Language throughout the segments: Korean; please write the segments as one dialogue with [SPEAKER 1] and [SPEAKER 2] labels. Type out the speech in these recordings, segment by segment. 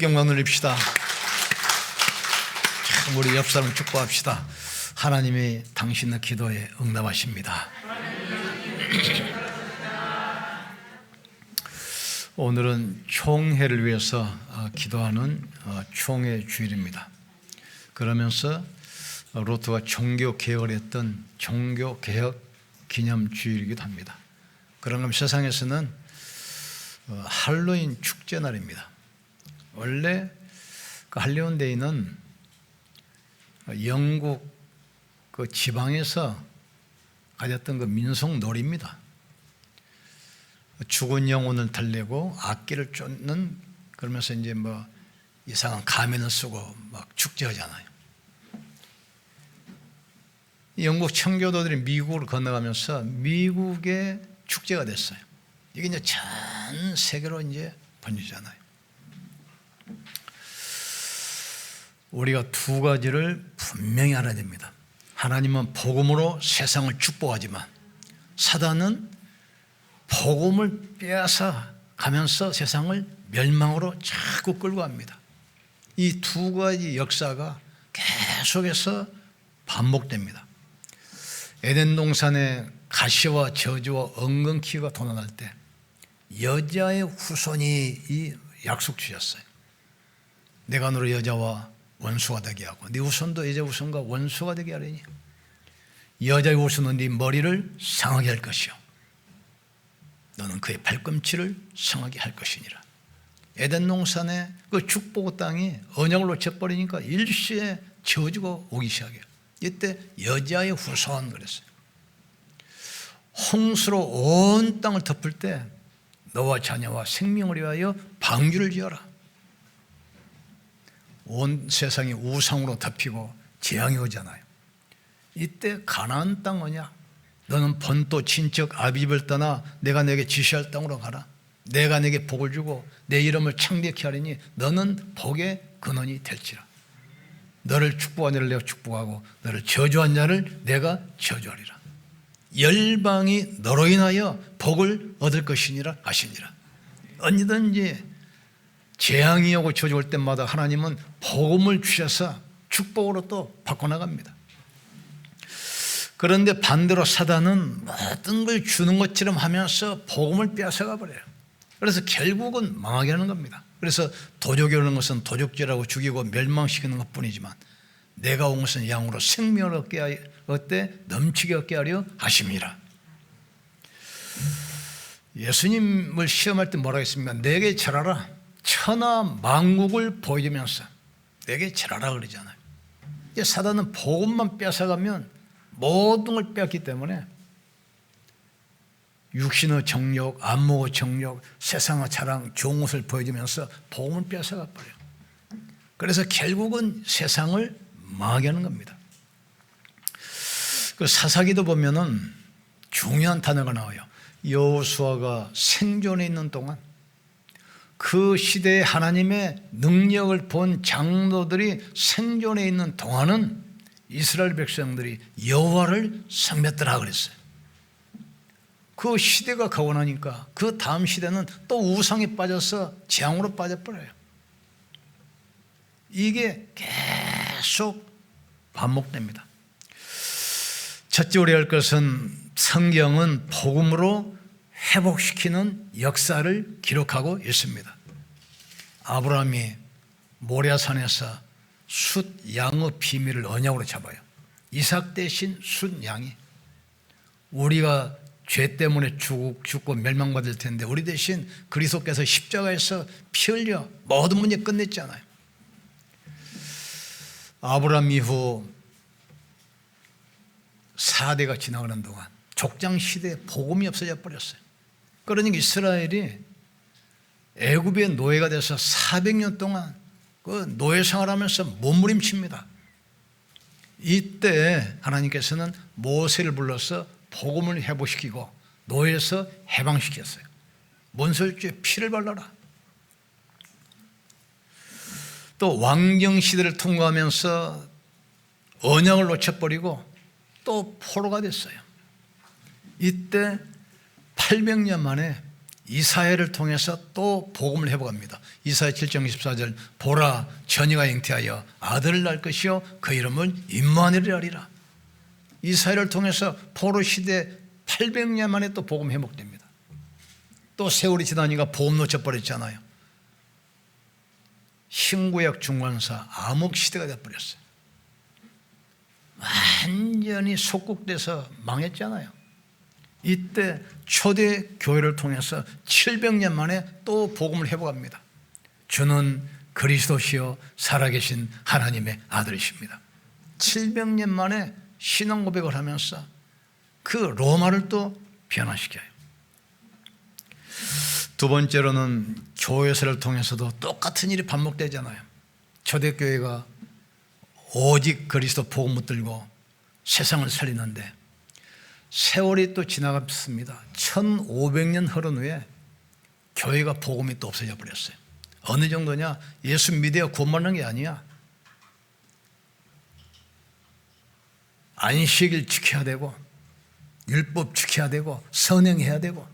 [SPEAKER 1] 주께 영광 돌립시다. 참 우리 옆 사람 축복합시다. 하나님이 당신의 기도에 응답하십니다. 오늘은 총회를 위해서 기도하는 총회 주일입니다. 그러면서 로트가 종교개혁을 했던 종교개혁 기념주일이기도 합니다. 그런 것 세상에서는 할로윈 축제 날입니다. 원래 그 할로윈 데이는 영국 그 지방에서 가졌던 그 민속 놀이입니다. 죽은 영혼을 달래고 악기를 쫓는, 그러면서 이제 뭐 이상한 가면을 쓰고 막 축제하잖아요. 영국 청교도들이 미국을 건너가면서 미국의 축제가 됐어요. 이게 이제 전 세계로 이제 번지잖아요. 우리가 두 가지를 분명히 알아야 됩니다. 하나님은 복음으로 세상을 축복하지만 사단은 복음을 빼앗아 가면서 세상을 멸망으로 자꾸 끌고 갑니다. 이 두 가지 역사가 계속해서 반복됩니다. 에덴 동산에 가시와 저주와 엉겅퀴가 도난할 때 여자의 후손이 이 약속 주셨어요. 내가 너를 여자와 원수가 되게 하고 네 후손도 여자 후손과 원수가 되게 하리니 여자의 후손은 네 머리를 상하게 할 것이요 너는 그의 발꿈치를 상하게 할 것이니라. 에덴 동산의 그 축복 땅이 언약을 놓쳐버리니까 일시에 저주가 오기 시작해요. 이때 여자의 후손 그랬어요. 홍수로 온 땅을 덮을 때 너와 자녀와 생명을 위하여 방주를 지어라. 온 세상이 우상으로 덮이고 재앙이 오잖아요. 이때 가나안 땅 언약, 너는 본토 친척 아비집을 떠나 내가 내게 지시할 땅으로 가라. 내가 내게 복을 주고 내 이름을 창대케 하리니 너는 복의 근원이 될지라. 너를 축복한 자를 내가 축복하고 너를 저주한 자를 내가 저주하리라. 열방이 너로 인하여 복을 얻을 것이니라 하시니라. 언제든지 재앙이 오고 저주 올 때마다 하나님은 복음을 주셔서 축복으로 또 바꿔나갑니다. 그런데 반대로 사단은 모든 걸 주는 것처럼 하면서 복음을 빼앗아가 버려요. 그래서 결국은 망하게 하는 겁니다. 그래서 도적이 오는 것은 도적질하고 죽이고 멸망시키는 것뿐이지만 내가 온 것은 양으로 생명을 얻게 넘치게 얻게 하려 하심이라. 예수님을 시험할 때 뭐라고 했습니까? 내게 절하라. 천하 만국을 보여주면서 내게 절하라 그러잖아요. 사단은 복음만 뺏어가면 모든 걸 뺏기 때문에 육신의 정욕, 안목의 정욕, 세상의 자랑, 좋은 것을 보여주면서 복음을 뺏어가 버려요. 그래서 결국은 세상을 망하게 하는 겁니다. 그 사사기도 보면은 중요한 단어가 나와요. 여호수아가 생존해 있는 동안 그 시대에 하나님의 능력을 본 장로들이 생존해 있는 동안은 이스라엘 백성들이 여호와를 섬겼더라 그랬어요. 그 시대가 가고 나니까 그 다음 시대는 또 우상에 빠져서 재앙으로 빠져버려요. 이게 계속 반복됩니다. 첫째 우리가 할 것은 성경은 복음으로 회복시키는 역사를 기록하고 있습니다. 아브라함이 모리아산에서 숫 양의 비밀을 언약으로 잡아요. 이삭 대신 숫 양이. 우리가 죄 때문에 죽고 멸망받을 텐데 우리 대신 그리스도께서 십자가에서 피 흘려 모든 문제 끝냈잖아요. 아브라함 이후 4대가 지나가는 동안 족장 시대에 복음이 없어져 버렸어요. 그러니까 이스라엘이 애굽의 노예가 돼서 400년 동안 그 노예 생활하면서 몸부림칩니다. 이때 하나님께서는 모세를 불러서 복음을 회복시키고 노예에서 해방시켰어요. 문설주에 피를 발라라. 또 왕정 시대를 통과하면서 언약을 놓쳐버리고 또 포로가 됐어요. 이때 800년 만에 이사야를 통해서 또 복음을 회복합니다. 이사야 7장 14절 보라 처녀가 잉태하여 아들을 낳을 것이요 그 이름은 임마누엘이라 하리라. 이사야를 통해서 포로 시대 800년 만에 또 복음 회복됩니다. 또 세월이 지나니까 복음 놓쳐버렸잖아요. 신구약 중간사 암흑 시대가 되어버렸어요. 완전히 속국돼서 망했잖아요. 이때 초대 교회를 통해서 700년 만에 또 복음을 회복합니다. 주는 그리스도시요 살아계신 하나님의 아들이십니다. 700년 만에 신앙 고백을 하면서 그 로마를 또 변화시켜요. 두 번째로는 교회사를 통해서도 똑같은 일이 반복되잖아요. 초대교회가 오직 그리스도 복음 붙들고 세상을 살리는데 세월이 또 지나갔습니다. 1500년 흐른 후에 교회가 복음이 또 없어져 버렸어요. 어느 정도냐? 예수 믿어야 구원받는 게 아니야. 안식일 지켜야 되고 율법 지켜야 되고 선행해야 되고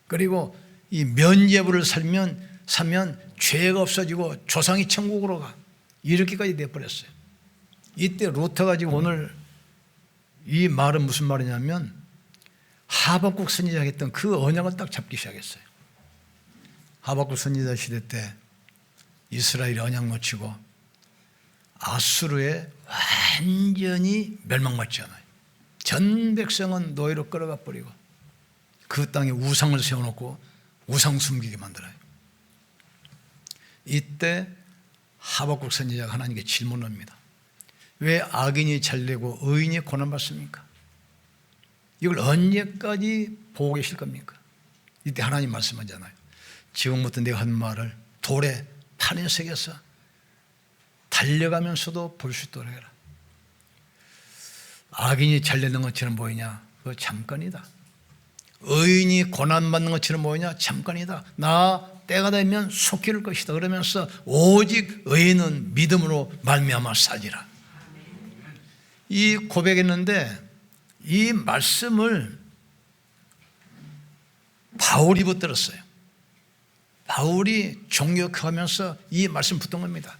[SPEAKER 1] 그리고 이 면죄부를 살면 죄가 없어지고 조상이 천국으로 가. 이렇게까지 돼버렸어요. 이때 루터가 지금 오늘 이 말은 무슨 말이냐면 하박국 선지자가 했던 그 언약을 딱 잡기 시작했어요. 하박국 선지자 시대 때 이스라엘이 언약 놓치고 아수르에 완전히 멸망받잖아요. 전 백성은 노예로 끌어가 버리고 그 땅에 우상을 세워놓고 우상 숨기게 만들어요. 이때 하박국 선지자가 하나님께 질문을 합니다. 왜 악인이 잘되고 의인이 고난받습니까? 이걸 언제까지 보고 계실 겁니까? 이때 하나님 말씀하잖아요. 지금부터 내가 한 말을 돌에 판에 새겨서 달려가면서도 볼 수 있도록 해라. 악인이 잘되는 것처럼 보이냐? 그거 잠깐이다. 의인이 고난받는 것처럼 보이냐? 잠깐이다. 나 때가 되면 속히 올 것이다. 그러면서 오직 의인은 믿음으로 말미암아 살리라. 이 고백했는데 이 말씀을 바울이 붙들었어요. 바울이 종교하면서 이 말씀 붙든 겁니다.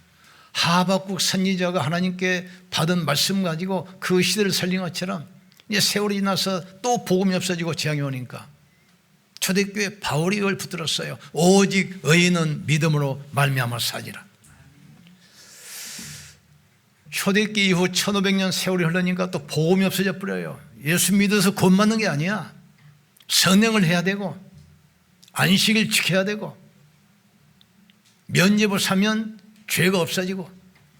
[SPEAKER 1] 하박국 선지자가 하나님께 받은 말씀 가지고 그 시대를 살린 것처럼 이제 세월이 지나서 또 복음이 없어지고 재앙이 오니까 초대교회 바울이 이걸 붙들었어요. 오직 의인은 믿음으로 말미암아 살리라. 초대교회 이후 1500년 세월이 흘러니까 또 복음이 없어져 버려요. 예수 믿어서 구원받는 게 아니야. 선행을 해야 되고 안식일 지켜야 되고 면죄부 사면 죄가 없어지고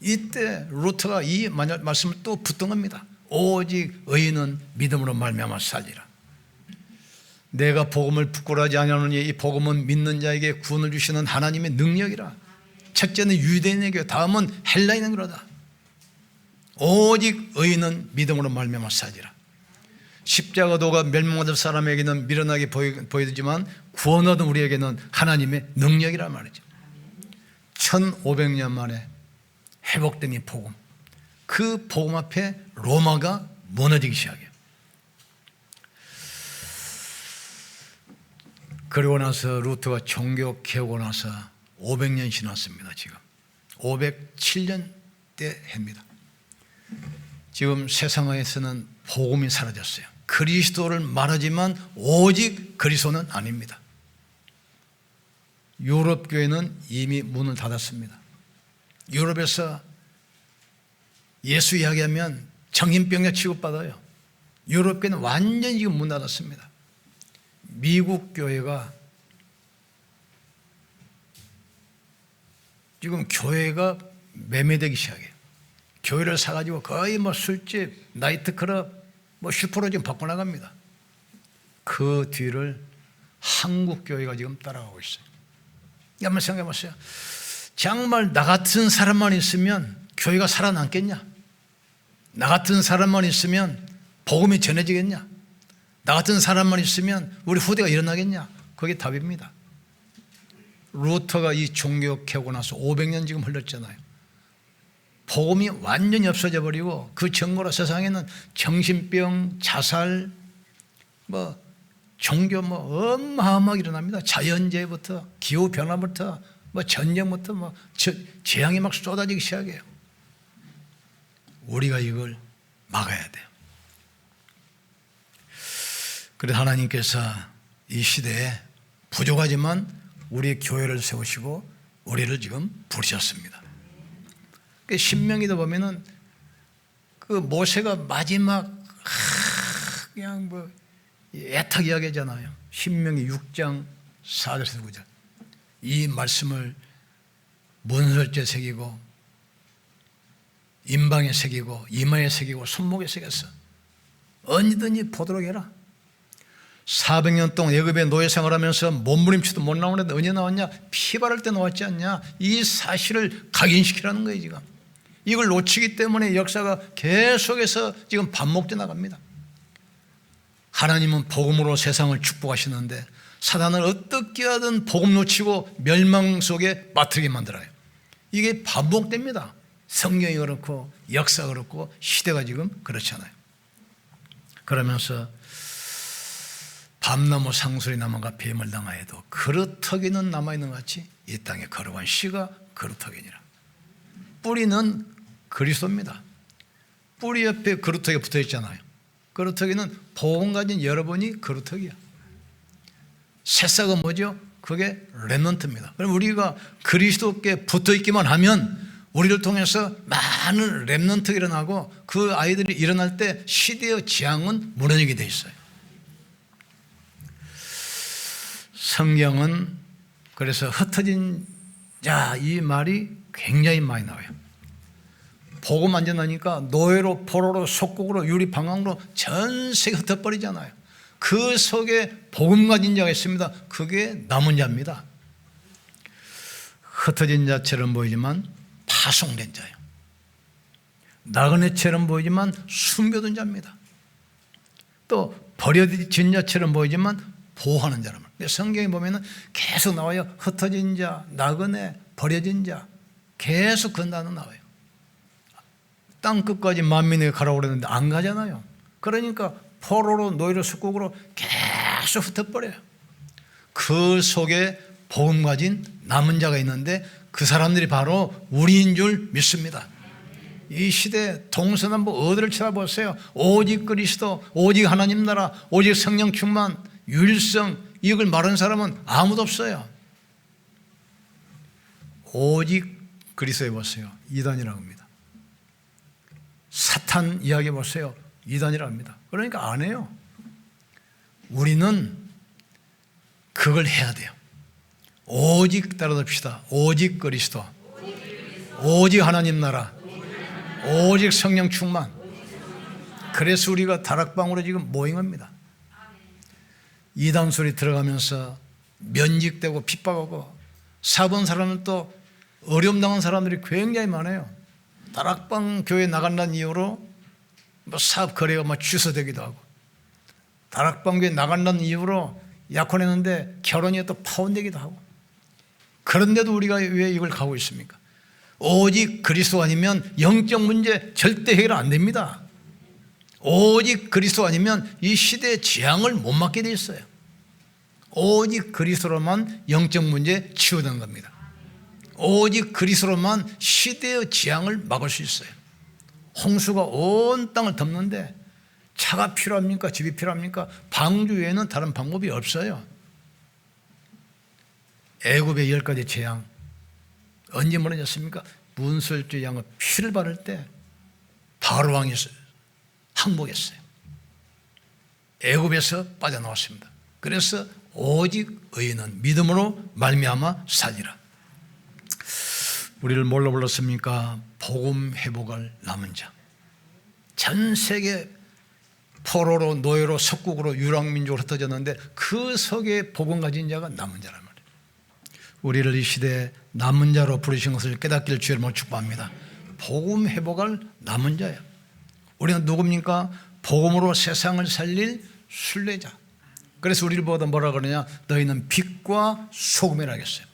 [SPEAKER 1] 이때 루터가 이 말씀을 또 붙든 겁니다. 오직 의인은 믿음으로 말미암아 살리라. 내가 복음을 부끄러워하지 아니하노니 이 복음은 믿는 자에게 구원을 주시는 하나님의 능력이라. 첫째는 유대인에게 다음은 헬라인에게로다. 오직 의인은 믿음으로 말미암아 살리라. 십자가 도가 멸망받은 사람에게는 미련하게 보이지만 구원 얻은 우리에게는 하나님의 능력이라 말이죠. 1500년 만에 회복된 이 복음, 그 복음 앞에 로마가 무너지기 시작해요. 그리고 나서 루터가 종교개혁하고 나서 500년 지났습니다. 지금 507년대 해입니다. 지금 세상에서는 복음이 사라졌어요. 그리스도를 말하지만 오직 그리스도는 아닙니다. 유럽 교회는 이미 문을 닫았습니다. 유럽에서 예수 이야기하면 정신병자 취급받아요. 유럽 교회는 완전히 지금 문 닫았습니다. 미국 교회가 지금 교회가 매매되기 시작해요. 교회를 사가지고 거의 술집, 나이트클럽, 슈퍼로 지금 바꿔나갑니다. 그 뒤를 한국 교회가 지금 따라가고 있어요. 한번 생각해 보세요. 정말 나 같은 사람만 있으면 교회가 살아남겠냐? 나 같은 사람만 있으면 복음이 전해지겠냐? 나 같은 사람만 있으면 우리 후대가 일어나겠냐? 그게 답입니다. 루터가 이 종교개혁하고 나서 500년 지금 흘렀잖아요. 복음이 완전히 없어져 버리고 그 전거로 세상에는 정신병, 자살, 종교 뭐 어마어마하게 일어납니다. 자연재해부터 기후변화부터 뭐 전쟁부터 뭐 재앙이 막 쏟아지기 시작해요. 우리가 이걸 막아야 돼요. 그래서 하나님께서 이 시대에 부족하지만 우리 교회를 세우시고 우리를 지금 부르셨습니다. 신명기도 보면은 그 모세가 마지막 그냥 뭐 애탁 이야기잖아요. 신명기 6장 4절에서 9절. 이 말씀을 문설주에 새기고 임방에 새기고 이마에 새기고 손목에 새겼어. 언제든지 보도록 해라. 400년 동안 애굽의 노예 생활하면서 몸부림치도 못 나오는데 언제 나왔냐? 피 바를 때 나왔지 않냐? 이 사실을 각인시키라는 거예요. 지금 이걸 놓치기 때문에 역사가 계속해서 지금 반복돼 나갑니다. 하나님은 복음으로 세상을 축복하시는데 사단을 어떻게 하든 복음 놓치고 멸망 속에 빠뜨리게 만들어요. 이게 반복됩니다. 성경이 그렇고 역사가 그렇고 시대가 지금 그렇잖아요. 그러면서 밤나무 상술이 나무가 뱀을 당하여도 그루터기는 남아있는 것 같이 이 땅에 거룩한 씨가 그루터기니라. 뿌리는 그리스도입니다. 뿌리 옆에 그루터기가 붙어있잖아요. 그루터기는 복음 가진 여러분이 그루터기야. 새싹은 뭐죠? 그게 렘넌트입니다. 그럼 우리가 그리스도께 붙어있기만 하면 우리를 통해서 많은 렘넌트가 일어나고 그 아이들이 일어날 때 시대의 지향은 무너지게 돼 있어요. 성경은 그래서 흩어진 자 이 말이 굉장히 많이 나와요. 복음 안 전하니까 노예로 포로로 속국으로 유리방황으로 전 세계 흩어버리잖아요. 그 속에 복음 가진 자가 있습니다. 그게 남은 자입니다. 흩어진 자처럼 보이지만 파송된 자예요. 나그네처럼 보이지만 숨겨둔 자입니다. 또 버려진 자처럼 보이지만 보호하는 자란 말이에요. 성경에 보면 계속 나와요. 흩어진 자, 나그네, 버려진 자 계속 그 단어 나와요. 땅끝까지 만민에게 가라고 그랬는데 안 가잖아요. 그러니까 포로로 노예로 속국으로 계속 흩어버려요. 그 속에 복음 가진 남은 자가 있는데 그 사람들이 바로 우리인 줄 믿습니다. 이 시대 동서남북 어디를 쳐다보세요. 오직 그리스도, 오직 하나님 나라, 오직 성령 충만, 유일성 이걸 말하는 사람은 아무도 없어요. 오직 그리스도에 보세요. 이단이라고 합니다. 사탄 이야기 보세요. 이단이라고 합니다. 그러니까 안 해요. 우리는 그걸 해야 돼요. 오직 따라잡시다. 오직 그리스도, 오직 하나님 나라, 오직 성령 충만. 그래서 우리가 다락방으로 지금 모인 겁니다. 이단 소리 들어가면서 면직되고 핍박하고 사번 사람은 또 어려움 당한 사람들이 굉장히 많아요. 다락방 교회 나간다는 이유로 뭐 사업 거래가 막 취소되기도 하고, 다락방 교회 나간다는 이유로 약혼했는데 결혼이 또 파혼되기도 하고. 그런데도 우리가 왜 이걸 가고 있습니까? 오직 그리스도 아니면 영적 문제 절대 해결 안 됩니다. 오직 그리스도 아니면 이 시대의 재앙을 못 막게 돼 있어요. 오직 그리스도로만 영적 문제 치유되는 겁니다. 오직 그리스도로만 시대의 재앙을 막을 수 있어요. 홍수가 온 땅을 덮는데 차가 필요합니까? 집이 필요합니까? 방주 외에는 다른 방법이 없어요. 애굽의 10가지 재앙 언제 무너졌습니까? 문설주 양의 피를 바를 때 바로 왕이 항복했어요. 애굽에서 빠져나왔습니다. 그래서 오직 의인은 믿음으로 말미암아 살리라. 우리를 뭘로 불렀습니까? 복음 회복할 남은 자. 전 세계 포로로 노예로 석국으로 유랑민족으로 흩어졌는데 그 속에 복음 가진 자가 남은 자란 말이에요. 우리를 이 시대에 남은 자로 부르신 것을 깨닫기를 주의 이름으로 축복합니다. 복음 회복할 남은 자예요. 우리는 누굽니까? 복음으로 세상을 살릴 순례자. 그래서 우리를 보다 뭐라 그러냐? 너희는 빛과 소금이라 하겠어요.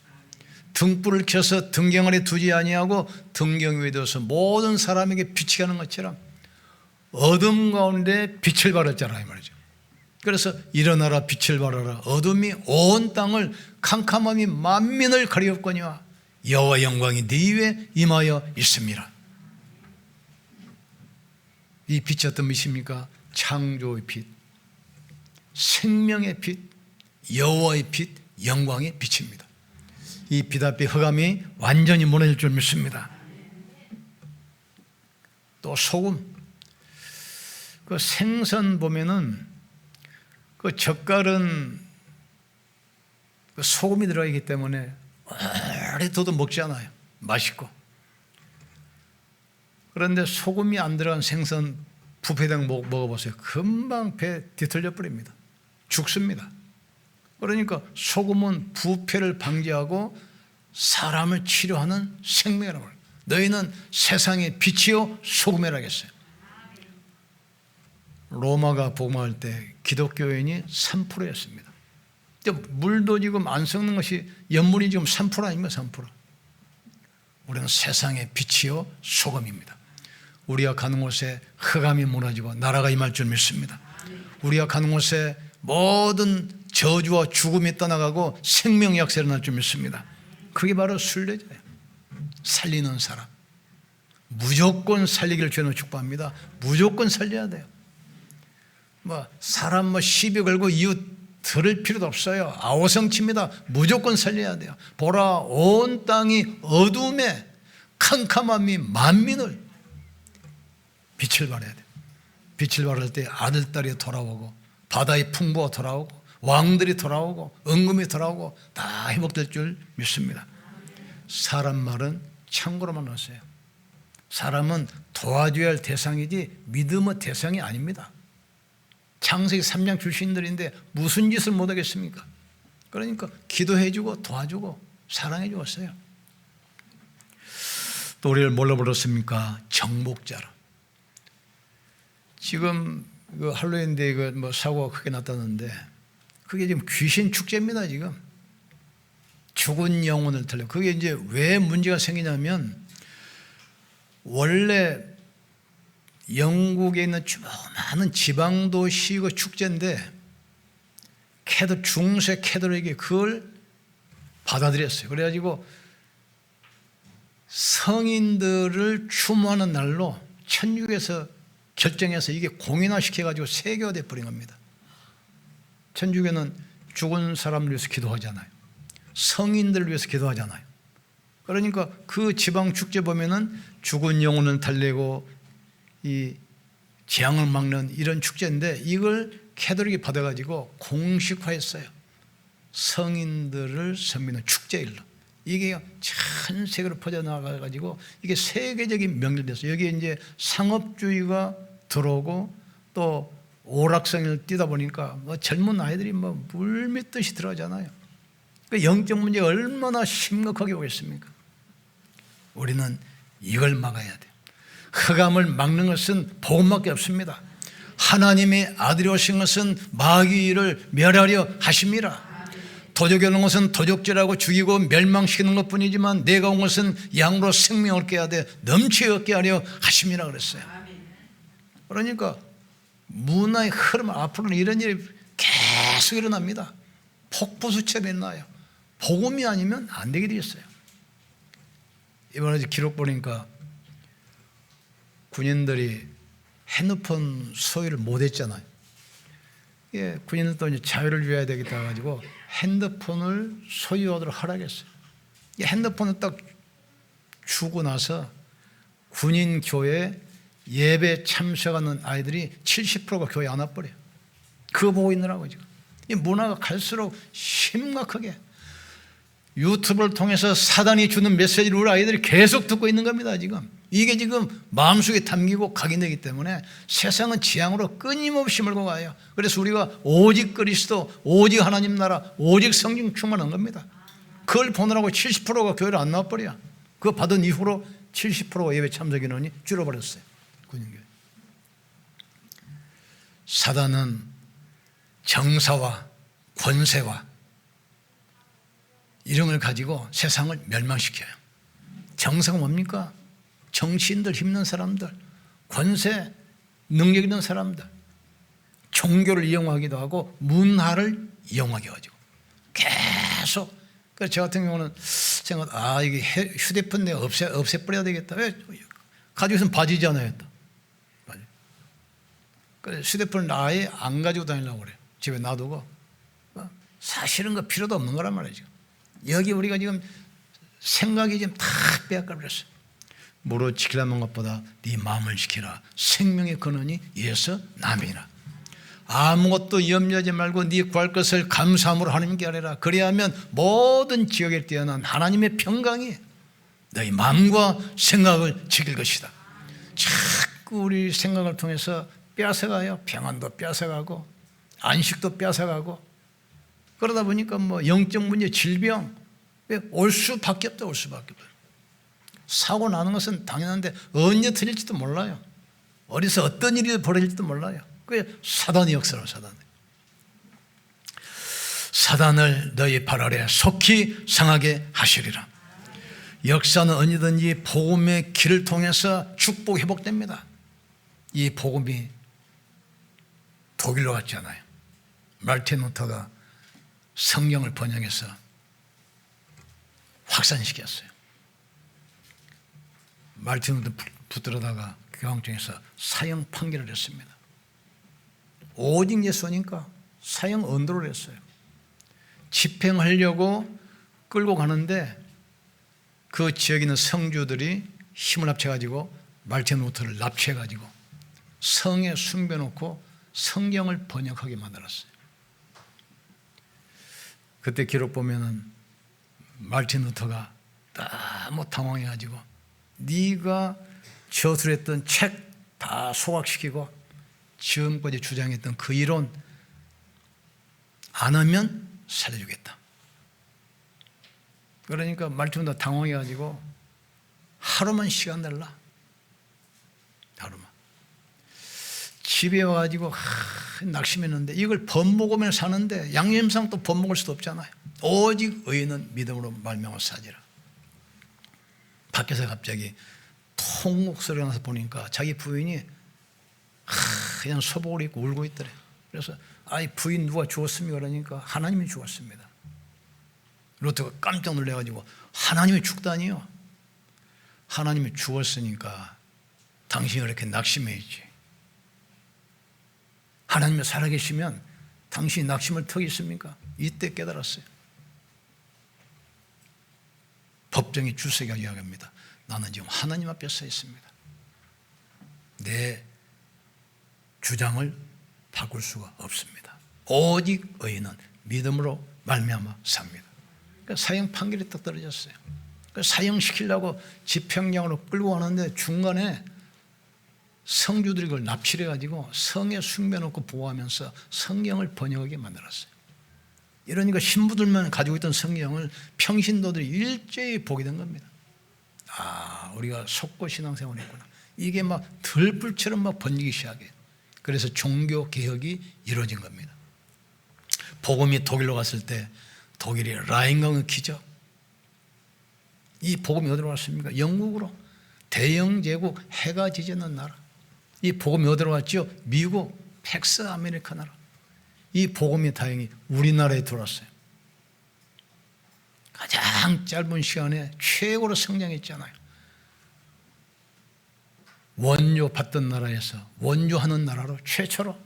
[SPEAKER 1] 등불을 켜서 등경 아래 두지 아니하고 등경 위에 두어서 모든 사람에게 비치게 하는 것처럼 어둠 가운데 빛을 발했잖아요 말이죠. 그래서 일어나라 빛을 발하라 어둠이 온 땅을 캄캄함이 만민을 가리었거니와 여호와 영광이 네 위에 임하여 있습니다. 이 빛이 어떤 빛입니까? 창조의 빛, 생명의 빛, 여호와의 빛, 영광의 빛입니다. 이 빛 앞에 흑암이 완전히 무너질 줄 믿습니다. 또 소금, 그 생선 보면은 그 젓갈은 그 소금이 들어가기 때문에 오래 둬도 먹지 않아요. 맛있고. 그런데 소금이 안 들어간 생선 부패당 먹어보세요. 금방 배 뒤틀려 버립니다. 죽습니다. 그러니까 소금은 부패를 방지하고 사람을 치료하는 생명이라고 해요. 너희는 세상의 빛이요 소금이라 했어요. 로마가 복음할 때 기독교인이 3%였습니다. 물도 지금 안 섞는 것이 연물이 지금 3% 아닙니까? 3%. 우리는 세상의 빛이요 소금입니다. 우리가 가는 곳에 흑암이 무너지고 나라가 임할 줄 믿습니다. 우리가 가는 곳에 모든 저주와 죽음이 떠나가고 생명의 역사가 일어날 줄 믿습니다. 그게 바로 순례자예요. 살리는 사람. 무조건 살리기를 주는 축복합니다. 무조건 살려야 돼요. 사람 시비 걸고 이웃 들을 필요도 없어요. 아오성칩니다. 무조건 살려야 돼요. 보라 온 땅이 어둠에 캄캄함이 만민을 빛을 발해야 돼요. 빛을 발할 때 아들 딸이 돌아오고 바다의 풍부가 돌아오고 왕들이 돌아오고 은금이 돌아오고 다 회복될 줄 믿습니다. 사람 말은 참고로만 하세요. 사람은 도와줘야 할 대상이지 믿음의 대상이 아닙니다. 창세기 3장 출신들인데 무슨 짓을 못하겠습니까? 그러니까 기도해주고 도와주고 사랑해주었어요. 또 우리를 뭘로 불렀습니까? 정복자로. 지금 할로윈데이 사고가 크게 났다는데 그게 지금 귀신 축제입니다. 지금 죽은 영혼을 들려. 그게 이제 왜 문제가 생기냐면 원래 영국에 있는 많은 지방도시의 축제인데 중세 캐톨릭이 그걸 받아들였어요. 그래가지고 성인들을 추모하는 날로 천주교에서 결정해서 이게 공인화시켜가지고 세계화돼 버린 겁니다. 천주교는 죽은 사람을 위해서 기도하잖아요. 성인들을 위해서 기도하잖아요. 그러니까 그 지방 축제 보면은 죽은 영혼을 달래고 이 재앙을 막는 이런 축제인데 이걸 캐톨릭이 받아가지고 공식화했어요. 성인들을 섬기는 축제일로. 이게 전 세계로 퍼져나가가지고 이게 세계적인 명절이 됐어요. 여기에 이제 상업주의가 들어오고 또 오락성을 뛰다 보니까 젊은 아이들이 물밀듯이 들어가잖아요. 그 영적 문제가 얼마나 심각하게 오겠습니까? 우리는 이걸 막아야 돼요. 흑암을 막는 것은 복음밖에 없습니다. 하나님의 아들이 오신 것은 마귀를 멸하려 하심이라. 도적이 오는 것은 도적질하고 죽이고 멸망시키는 것뿐이지만 내가 온 것은 양으로 생명을 얻게 하되 넘치게 얻게 하려 하심이라 그랬어요. 그러니까 문화의 흐름 앞으로는 이런 일이 계속 일어납니다. 폭포수처럼 일어나요. 복음이 아니면 안 되게 되었어요. 이번에 기록 보니까 군인들이 핸드폰 소유를 못했잖아요. 예, 군인들도 이제 자유를 줘야 되겠다 가지고 핸드폰을 소유하도록 하라겠어요. 이 핸드폰을 딱 주고 나서 군인 교회 예배 참석하는 아이들이 70%가 교회 안 와버려요. 그거 보고 있느라고 지금. 이 문화가 갈수록 심각하게 유튜브를 통해서 사단이 주는 메시지를 우리 아이들이 계속 듣고 있는 겁니다. 지금 이게 지금 마음속에 담기고 각인되기 때문에 세상은 지향으로 끊임없이 몰고 가요. 그래서 우리가 오직 그리스도, 오직 하나님 나라, 오직 성령 충만한 겁니다. 그걸 보느라고 70%가 교회를 안 나와버려. 그거 받은 이후로 70%가 예배 참석 인원이 줄어버렸어요. 군인교회. 사단은 정사와 권세와 이런 걸 가지고 세상을 멸망시켜요. 정사가 뭡니까? 정치인들, 힘있는 사람들, 권세, 능력 있는 사람들, 종교를 이용하기도 하고 문화를 이용하게 가지고 계속. 그래서 저 같은 경우는 생각, 이게 휴대폰 내가 없애버려야 되겠다. 왜? 가지고 있으면 바지잖아요. 그래서 휴대폰을 아예 안 가지고 다니려고 그래요. 집에 놔두고. 사실은 그 필요도 없는 거란 말이죠. 여기 우리가 지금 생각이 지금 다 빼앗겨버렸어요. 무릇 지키려는 것보다 네 마음을 지키라. 생명의 근원이 예수 남이라. 아무것도 염려하지 말고 네 구할 것을 감사함으로 하나님께 아뢰라. 그리하면 모든 지역에 뛰어난 하나님의 평강이 너희 마음과 생각을 지킬 것이다. 자꾸 우리 생각을 통해서 뺏어가요. 평안도 뺏어가고 안식도 뺏어가고 그러다 보니까 뭐 영적 문제, 질병 올 수밖에 없다. 올 수밖에 없다. 사고 나는 것은 당연한데 언제 터질지도 몰라요. 어디서 어떤 일이 벌어질지도 몰라요. 그게 사단의 역사로 사단을 너희 발 아래 속히 상하게 하시리라. 역사는 언제든지 복음의 길을 통해서 축복 회복됩니다. 이 복음이 독일로 갔잖아요. 말틴 루터가 성경을 번역해서 확산시켰어요. 말틴 루터 붙들어다가 교황청에서 사형 판결을 했습니다. 오직 예수니까 사형 언도를 했어요. 집행하려고 끌고 가는데 그 지역에 있는 성주들이 힘을 합쳐가지고 말틴 루터를 납치해가지고 성에 숨겨놓고 성경을 번역하게 만들었어요. 그때 기록 보면은 말틴 루터가 너무 당황해가지고 네가 저술했던 책 다 소각시키고 지금까지 주장했던 그 이론 안 하면 살려주겠다. 그러니까 말틴 루터 당황해가지고 하루만 시간 달라. 하루만. 집에 와가지고 낙심했는데 이걸 법먹으면 사는데 양념상 또 법먹을 수도 없잖아요. 오직 의인은 믿음으로 말미암아 사지라. 밖에서 갑자기 통곡 소리가 나서 보니까 자기 부인이 그냥 소복을 입고 울고 있더래. 그래서 아이 부인 누가 죽었습니까? 그러니까 하나님이 죽었습니다. 루터가 깜짝 놀라가지고 하나님이 죽다니요? 하나님이 죽었으니까 당신이 이렇게 낙심해 있지. 하나님이 살아계시면 당신이 낙심을 턱이 있습니까? 이때 깨달았어요. 법정의 주석이가 이야기합니다. 나는 지금 하나님 앞에 서 있습니다. 내 주장을 바꿀 수가 없습니다. 오직 의인은 믿음으로 말미암아 삽니다. 그러니까 사형 판결이 딱 떨어졌어요. 그러니까 사형시키려고 집행령으로 끌고 가는데 중간에 성주들이 그걸 납치를 해가지고 성에 숨겨놓고 보호하면서 성경을 번역하게 만들었어요. 이러니까 신부들만 가지고 있던 성경을 평신도들이 일제히 보게 된 겁니다. 우리가 속고 신앙생활을 했구나. 이게 막 들불처럼 막 번지기 시작해요. 그래서 종교 개혁이 이루어진 겁니다. 복음이 독일로 갔을 때 독일이 라인강의 기적. 이 복음이 어디로 갔습니까? 영국으로. 대영 제국 해가 지지 않는 나라. 이 복음이 어디로 갔죠? 미국, 팩스 아메리카 나라. 이 복음이 다행히 우리나라에 들어왔어요. 가장 짧은 시간에 최고로 성장했잖아요. 원조 받던 나라에서 원조하는 나라로 최초로.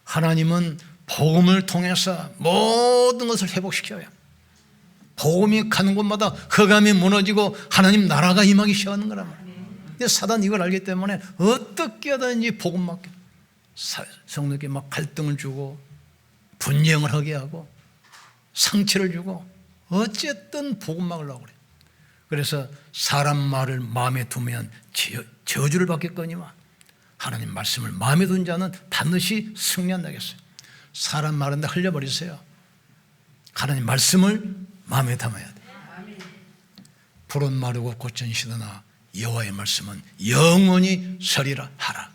[SPEAKER 1] 하나님은 복음을 통해서 모든 것을 회복시켜요. 복음이 가는 곳마다 흑암이 무너지고 하나님 나라가 임하기 시작하는 거란 말이에요. 근데 사단 이걸 알기 때문에 어떻게 하든지 복음 맡겨 성도에게 막 갈등을 주고 분쟁을 하게 하고 상처를 주고 어쨌든 복음 막으려고 그래요. 그래서 사람 말을 마음에 두면 저주를 받겠거니와 하나님 말씀을 마음에 둔 자는 반드시 승리한다겠어요. 사람 말은 다 흘려버리세요. 하나님 말씀을 마음에 담아야 돼. 불은 마르고 꽃은 시드나 여호와의 말씀은 영원히 서리라 하라.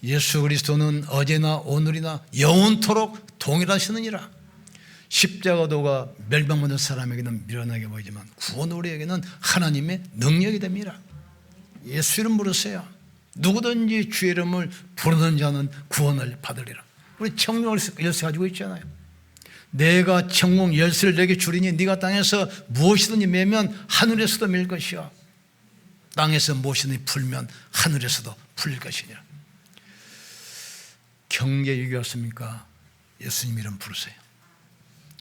[SPEAKER 1] 예수 그리스도는 어제나 오늘이나 영원토록 동일하시느니라. 십자가도가 멸망받는 사람에게는 미련하게 보이지만 구원 우리에게는 하나님의 능력이 됩니다. 예수 이름 부르세요. 누구든지 주의 이름을 부르는 자는 구원을 받으리라. 우리 청룡 열쇠 가지고 있잖아요. 내가 천국 열쇠를 내게 주리니 네가 땅에서 무엇이든지 매면 하늘에서도 밀 것이요 땅에서 무엇이든지 풀면 하늘에서도 풀릴 것이니라. 경제 위기 왔습니까? 예수님 이름 부르세요.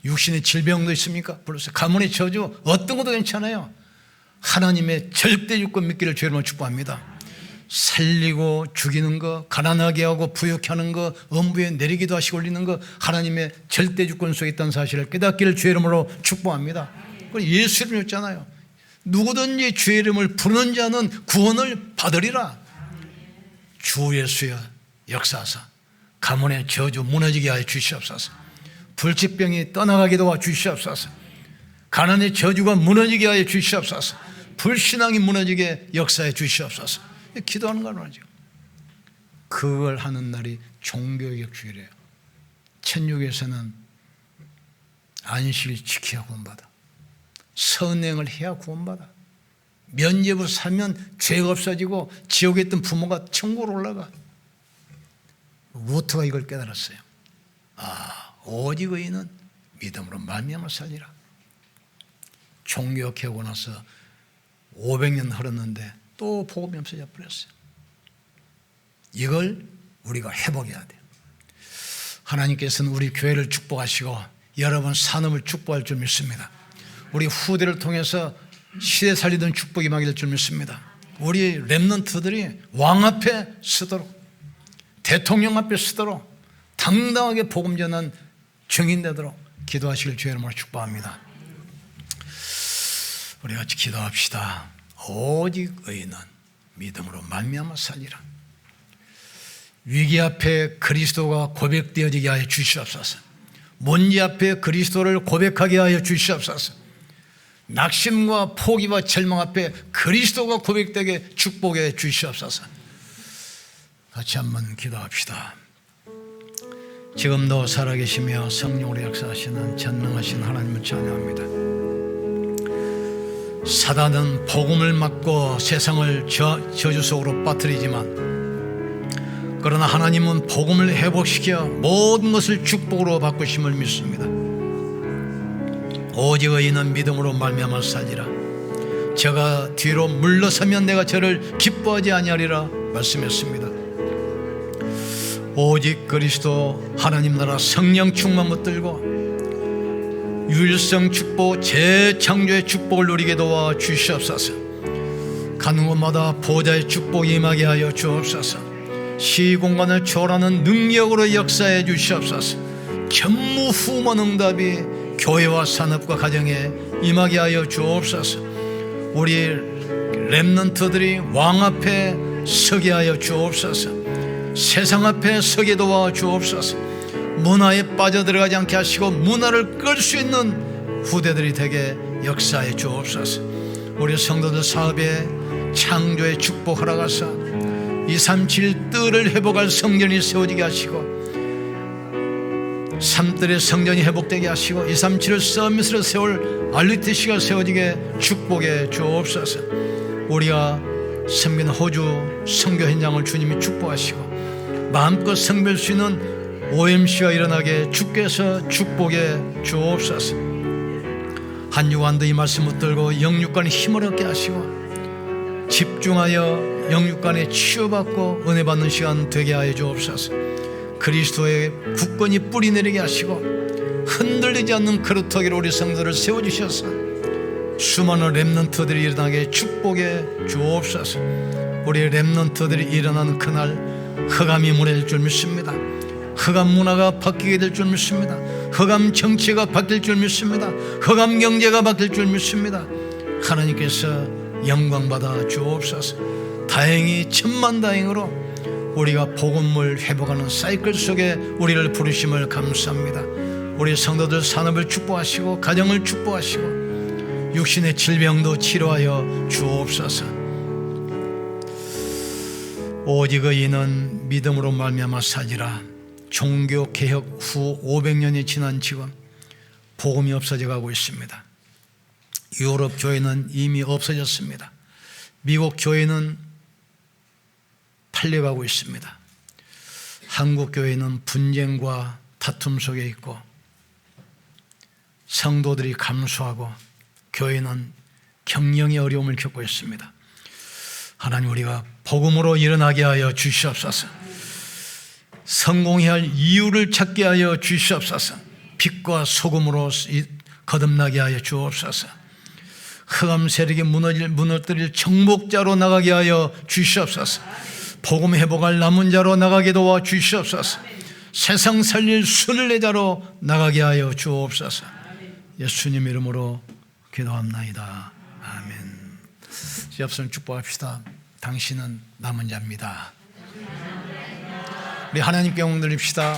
[SPEAKER 1] 육신의 질병도 있습니까? 부르세요. 가문의 저주 어떤 것도 괜찮아요. 하나님의 절대 주권 믿기를 주의 이름으로 축복합니다. 살리고 죽이는 거, 가난하게 하고 부유케 하는 거, 음부에 내리기도 하시고 올리는 거, 하나님의 절대 주권 속에 있다는 사실을 깨닫기를 주의 이름으로 축복합니다. 그리고 예수 이름이었잖아요. 누구든지 주의 이름을 부르는 자는 구원을 받으리라. 주 예수여 역사하사 가문의 저주 무너지게 하여 주시옵소서. 불치병이 떠나가게 도와 주시옵소서. 가난의 저주가 무너지게 하여 주시옵소서. 불신앙이 무너지게 역사해 주시옵소서. 기도하는 거는 지금 그걸 하는 날이 종교개혁 주일이에요. 천국에서는 안식일 지켜야 구원받아. 선행을 해야 구원받아. 면죄부 살면 죄가 없어지고 지옥에 있던 부모가 천국으로 올라가. 루터가 이걸 깨달았어요. 오직 의인은 믿음으로 말미암아 살리라. 종교개혁하고 나서 500년 흘렀는데 또 복음이 없어져 버렸어요. 이걸 우리가 회복해야 돼요. 하나님께서는 우리 교회를 축복하시고 여러분 산업을 축복할 줄 믿습니다. 우리 후대를 통해서 시대 살리던 축복이 임하게 될 줄 믿습니다. 우리 렘넌트들이 왕 앞에 서도록, 대통령 앞에 서도록 당당하게 복음 전한 증인 되도록 기도하시길 주의 이름으로 축복합니다. 우리 같이 기도합시다. 오직 의인은 믿음으로 말미암아 살리라. 위기 앞에 그리스도가 고백되어지게 하여 주시옵소서. 문제 앞에 그리스도를 고백하게 하여 주시옵소서. 낙심과 포기와 절망 앞에 그리스도가 고백되게 축복해 주시옵소서. 같이 한번 기도합시다. 지금도 살아계시며 성령으로 역사하시는 전능하신 하나님을 찬양합니다. 사단은 복음을 막고 세상을 저주 속으로 빠뜨리지만 그러나 하나님은 복음을 회복시켜 모든 것을 축복으로 바꾸심을 믿습니다. 오직 의인은 믿음으로 말미암아 살리라. 저가 뒤로 물러서면 내가 저를 기뻐하지 아니하리라 말씀했습니다. 오직 그리스도 하나님 나라 성령 충만 붙들고 유일성 축복, 재창조의 축복을 누리게 도와 주시옵소서. 가는 곳마다 보좌의 축복이 임하게 하여 주옵소서. 시공간을 초월하는 능력으로 역사해 주시옵소서. 전무후무한 응답이 교회와 산업과 가정에 임하게 하여 주옵소서. 우리 렘넌트들이 왕 앞에 서게 하여 주옵소서. 세상 앞에 서게 도와 주옵소서. 문화에 빠져들어가지 않게 하시고 문화를 끌 수 있는 후대들이 되게 역사해 주옵소서. 우리 성도들 사업에 창조의 축복 허락하사 237 뜰을 회복할 성전이 세워지게 하시고 3뜰의 성전이 회복되게 하시고 237을 서밋으로 세울 RUTC가 세워지게 축복해 주옵소서. 우리가 섬기는 호주 선교 현장을 주님이 축복하시고 마음껏 섬길 수 있는 OMC가 일어나게 주께서 축복해 주옵소서. 한 주간도 이 말씀 붙들고 영육간에 힘을 얻게 하시고 집중하여 영육간에 치유받고 은혜 받는 시간 되게 하여 주옵소서. 그리스도의 굳건히 뿌리 내리게 하시고 흔들리지 않는 그루터기로 우리 성도를 세워주셔서 수많은 렘넌트들이 일어나게 축복해 주옵소서. 우리 렘넌트들이 일어나는 그날 흑암이 무너질 줄 믿습니다. 흑암 문화가 바뀌게 될 줄 믿습니다. 흑암 정치가 바뀔 줄 믿습니다. 흑암 경제가 바뀔 줄 믿습니다. 하나님께서 영광 받아 주옵소서. 다행히 천만다행으로 우리가 복음을 회복하는 사이클 속에 우리를 부르심을 감사합니다. 우리 성도들 산업을 축복하시고 가정을 축복하시고 육신의 질병도 치료하여 주옵소서. 오직 의인은 믿음으로 말미암아 살리라. 종교개혁 후 500년이 지난 지금 복음이 없어져 가고 있습니다. 유럽 교회는 이미 없어졌습니다. 미국 교회는 살려가고 있습니다. 한국 교회는 분쟁과 다툼 속에 있고 성도들이 감수하고 교회는 경영의 어려움을 겪고 있습니다. 하나님, 우리가 복음으로 일어나게 하여 주시옵소서. 성공해야 할 이유를 찾게 하여 주시옵소서. 빛과 소금으로 거듭나게 하여 주옵소서. 흑암 세력이 무너뜨릴 정복자로 나가게 하여 주시옵소서. 복음 회복할 남은 자로 나가게 도와 주시옵소서. 세상 살릴 순례자로 나가게 하여 주옵소서. 예수님 이름으로 기도합나이다. 아멘. 옆선 축복합시다. 당신은 남은 자입니다. 우리 하나님께 영광 돌립시다.